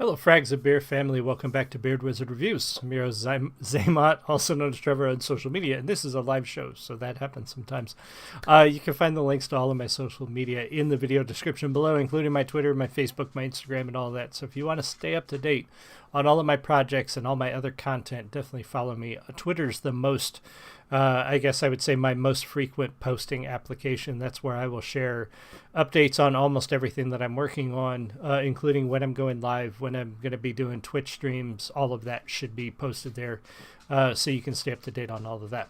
Hello, Frags of Beer family. Welcome back to Beard Wizard Reviews. I'm your Zaymot, also known as Trevor on social media, and this is a live show, so that happens sometimes. You can find the links to all of my social media in the video description below, including my Twitter, my Facebook, my Instagram, and all that. So if you want to stay up to date on all of my projects and all my other content, definitely follow me. Twitter's the most, I guess I would say, my most frequent posting application. That's where I will share updates on almost everything that I'm working on, including when I'm going live, when I'm going to be doing Twitch streams. All of that should be posted there, so you can stay up to date on all of that.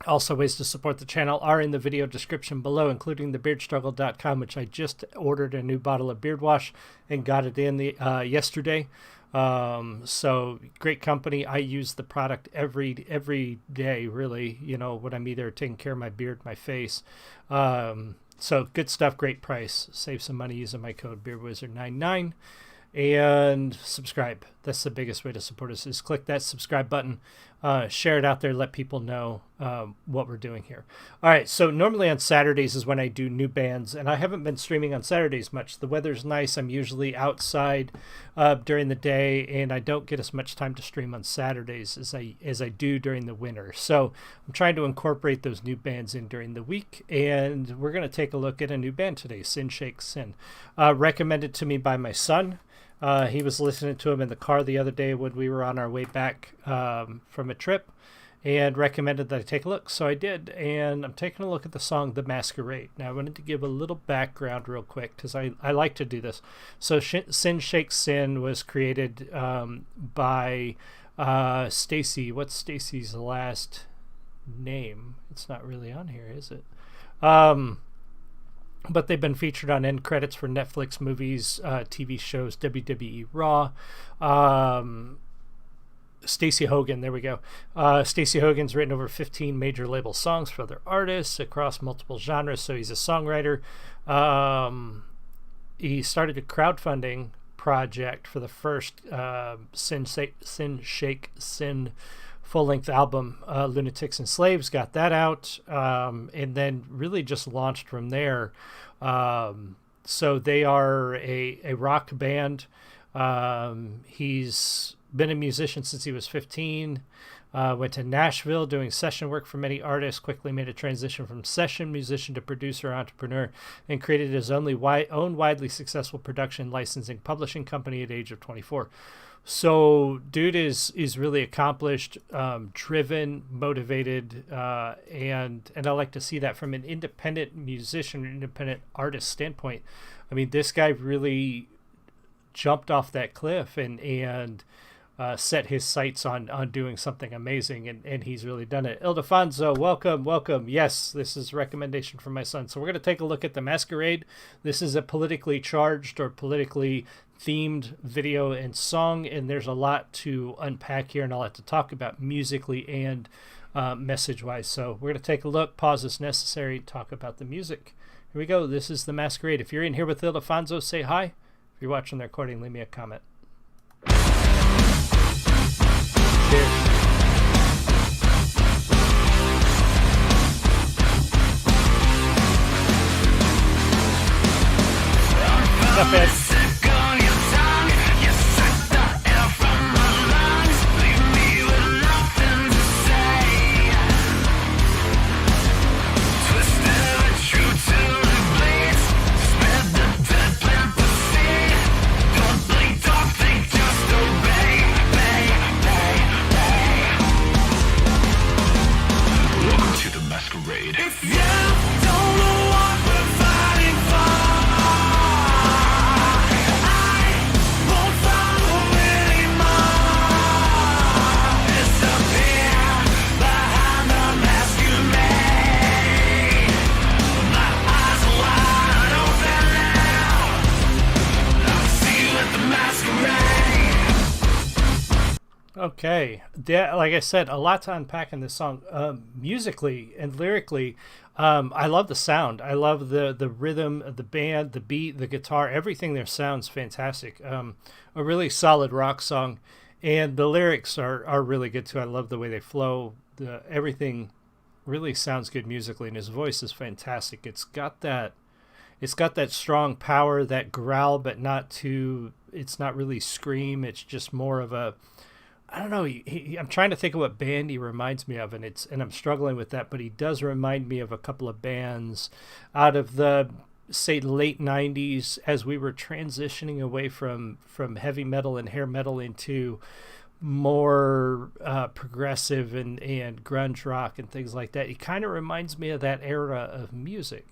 Also, ways to support the channel are in the video description below, including thebeardstruggle.com, which I just ordered a new bottle of beard wash and got it in yesterday. So great company. I use the product every day, really, when I'm either taking care of my beard, my face. So good stuff, great price. Save some money using my code BeardWizard99 and subscribe. That's the biggest way to support us, is click that subscribe button, share it out there, let people know what we're doing here. All right, so normally on Saturdays is when I do new bands, and I haven't been streaming on Saturdays much. The weather's nice. I'm usually outside during the day, and I don't get as much time to stream on Saturdays as I do during the winter. So I'm trying to incorporate those new bands in during the week, and we're going to take a look at a new band today, Sin Shake Sin, recommended to me by my son. He was listening to him in the car the other day when we were on our way back from a trip, and recommended that I take a look. So I did, and I'm taking a look at the song The Masquerade. Now I wanted to give a little background real quick, because I like to do this. So Sin Shake Sin was created by Stacy. What's Stacy's last name? It's not really on here, is it? But they've been featured on end credits for Netflix movies, TV shows, WWE Raw. Stacey Hogan, there we go. Stacey Hogan's written over 15 major label songs for other artists across multiple genres, so he's a songwriter. He started a crowdfunding project for the first Sin Shake Sin full-length album, Lunatics and Slaves, got that out, and then really just launched from there. So they are a rock band. He's been a musician since he was 15, went to Nashville doing session work for many artists, quickly made a transition from session musician to producer entrepreneur, and created his own widely successful production, licensing, publishing company at the age of 24. So dude is really accomplished, driven, motivated, and I like to see that from an independent musician, independent artist standpoint. I mean, this guy really jumped off that cliff and set his sights on doing something amazing, and he's really done it. Ildefonso, welcome. Yes, this is a recommendation from my son. So we're going to take a look at The Masquerade. This is a politically charged or politically themed video and song, and there's a lot to unpack here and a lot to talk about musically and message-wise. So we're going to take a look, pause as necessary, talk about the music. Here we go. This is The Masquerade. If you're in here with Ildefonso, say hi. If you're watching the recording, leave me a comment. Cheers. Not bad. Okay, like I said, a lot to unpack in this song. Musically and lyrically, I love the sound. I love the rhythm of the band, the beat, the guitar, everything there sounds fantastic. A really solid rock song, and the lyrics are really good too. I love the way they flow. Everything really sounds good musically, and his voice is fantastic. It's got that it's got that strong power, that growl, but not too. It's not really scream. It's just more of a. I don't know. I'm trying to think of what band he reminds me of, and I'm struggling with that. But he does remind me of a couple of bands out of the, say, late '90s, as we were transitioning away from heavy metal and hair metal into more progressive and grunge rock and things like that. He kind of reminds me of that era of music.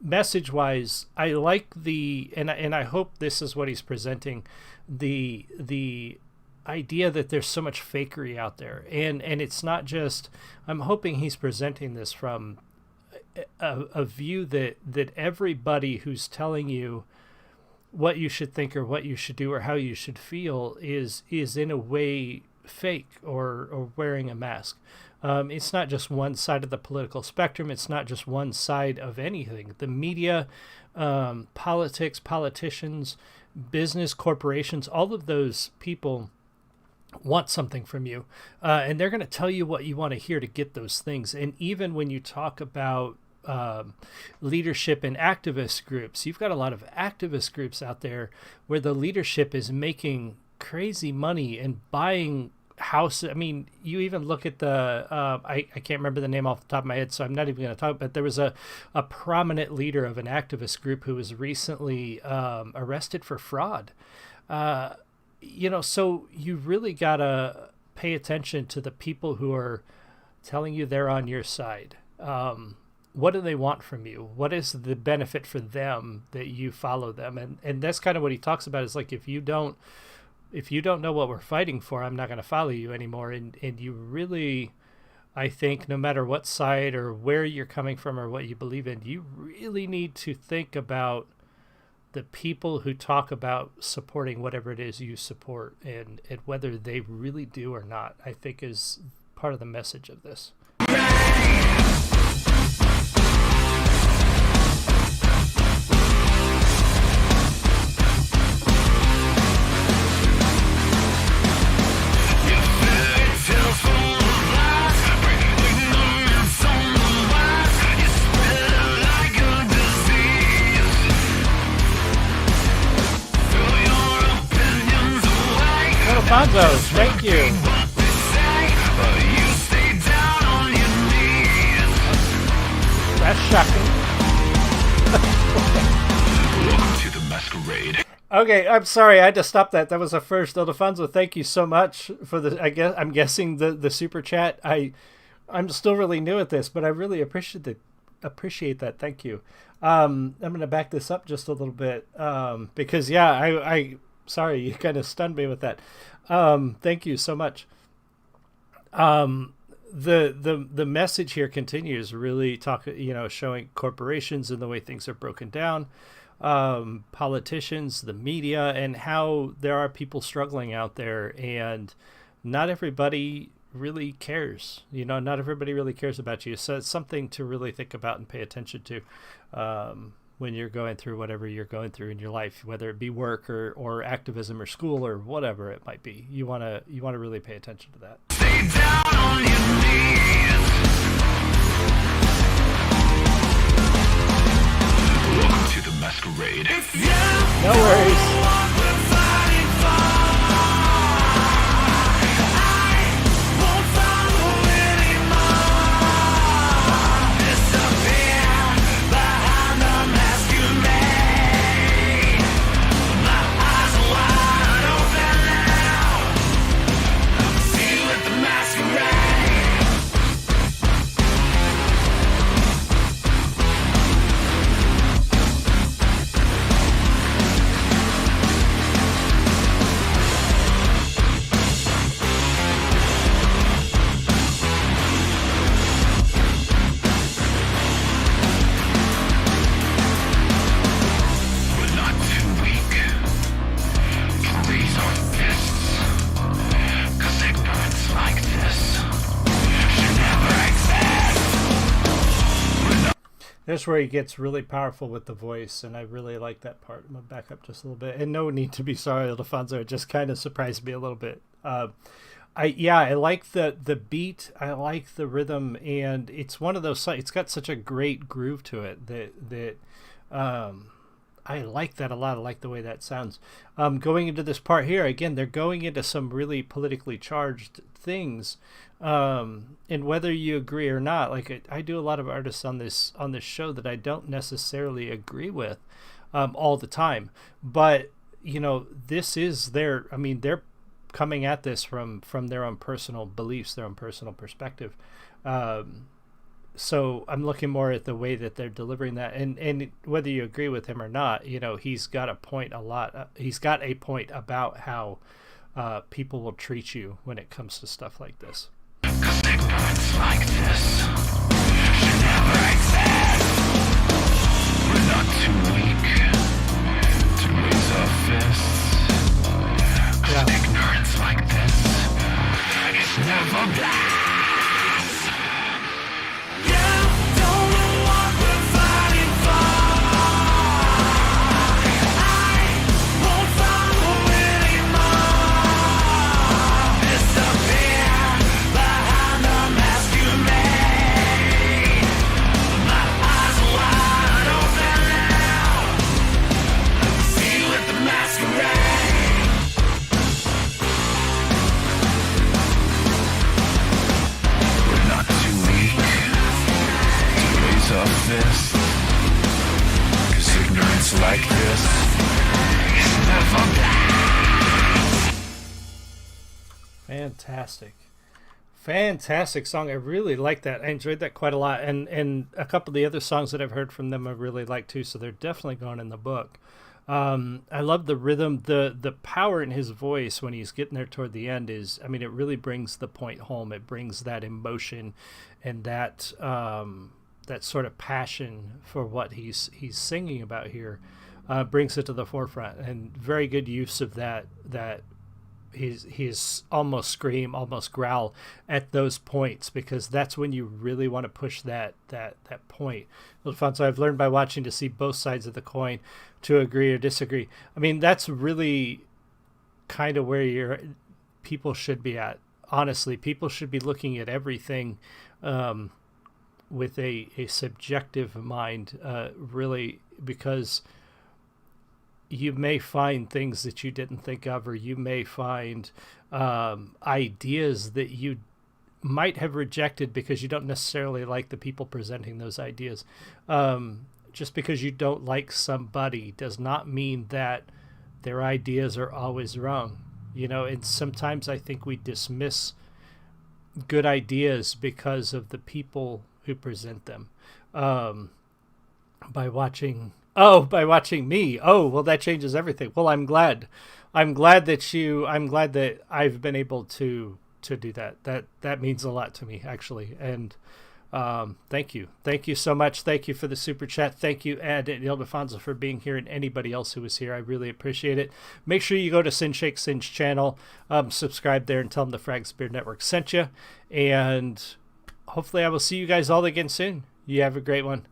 Message wise, I like and I hope this is what he's presenting, the idea that there's so much fakery out there, and it's not just. I'm hoping he's presenting this from a view that everybody who's telling you what you should think or what you should do or how you should feel is in a way fake or wearing a mask. It's not just one side of the political spectrum. It's not just one side of anything. The media, politics, politicians, business, corporations, all of those people want something from you. And they're going to tell you what you want to hear to get those things. And even when you talk about leadership and activist groups, you've got a lot of activist groups out there where the leadership is making crazy money and buying houses. I mean, you even look at the I can't remember the name off the top of my head, so I'm not even going to talk, but there was a prominent leader of an activist group who was recently arrested for fraud. So you really got to pay attention to the people who are telling you they're on your side. What do they want from you? What is the benefit for them that you follow them? And that's kind of what he talks about, is like, if you don't know what we're fighting for, I'm not going to follow you anymore. And you really, I think, no matter what side or where you're coming from or what you believe in, you really need to think about the people who talk about supporting whatever it is you support, and whether they really do or not, I think is part of the message of this. Alfonso, thank you. That's shocking. Welcome to the Masquerade. Okay, I'm sorry, I had to stop that. That was a first. Alfonso, thank you so much for I'm guessing the super chat. I'm still really new at this, but I really appreciate that. Thank you. I'm going to back this up just a little bit because I sorry, you kind of stunned me with that. Thank you so much. The message here continues, really showing corporations and the way things are broken down, politicians, the media, and how there are people struggling out there, and not everybody really cares. Not everybody really cares about you. So it's something to really think about and pay attention to when you're going through whatever you're going through in your life, whether it be work or activism or school or whatever it might be. You want to really pay attention to that. Stay down on your knees. Welcome to the Masquerade. No worries. That's where he gets really powerful with the voice, and I really like that part. I'm going to back up just a little bit. And no need to be sorry, Alfonso. It just kind of surprised me a little bit. I like the beat. I like the rhythm, and it's one of those. It's got such a great groove to it that I like that a lot. I like the way that sounds. Going into this part here, again, they're going into some really politically charged things. And whether you agree or not, like I do a lot of artists on this show that I don't necessarily agree with all the time. But, you know, this is their, I mean, they're coming at this from their own personal beliefs, their own personal perspective. So I'm looking more at the way that they're delivering that, and whether you agree with him or not, you know, he's got a point he's got a point about how people will treat you when it comes to stuff like this. 'Cause ignorance like this should never exist. We're not too weak to raise our fists. 'Cause ignorance like this is never bliss. This, 'cause ignorance like this is never bliss. Fantastic song. I really like that. I enjoyed that quite a lot, and a couple of the other songs that I've heard from them I really like too, so they're definitely going in the book. I love the rhythm, the power in his voice when he's getting there toward the end is, I mean, it really brings the point home. It brings that emotion and that that sort of passion for what he's singing about here, brings it to the forefront, and very good use of that he's almost scream, almost growl at those points, because that's when you really want to push that point. Alfonso, I've learned by watching to see both sides of the coin, to agree or disagree. I mean, that's really kind of where people should be at. Honestly, people should be looking at everything with a subjective mind, really, because you may find things that you didn't think of, or you may find ideas that you might have rejected because you don't necessarily like the people presenting those ideas. Just because you don't like somebody does not mean that their ideas are always wrong. You know, and sometimes I think we dismiss good ideas because of the people who present them. By watching me. Oh, well, that changes everything. Well, I'm glad that I've been able to do that. That means a lot to me, actually. And thank you so much. Thank you for the super chat. Thank you, Ed and Ildefonso, for being here, and anybody else who was here. I really appreciate it. Make sure you go to Sin Shake Sin's channel, subscribe there, and tell them the Frags Beard Network sent you. And hopefully I will see you guys all again soon. You have a great one.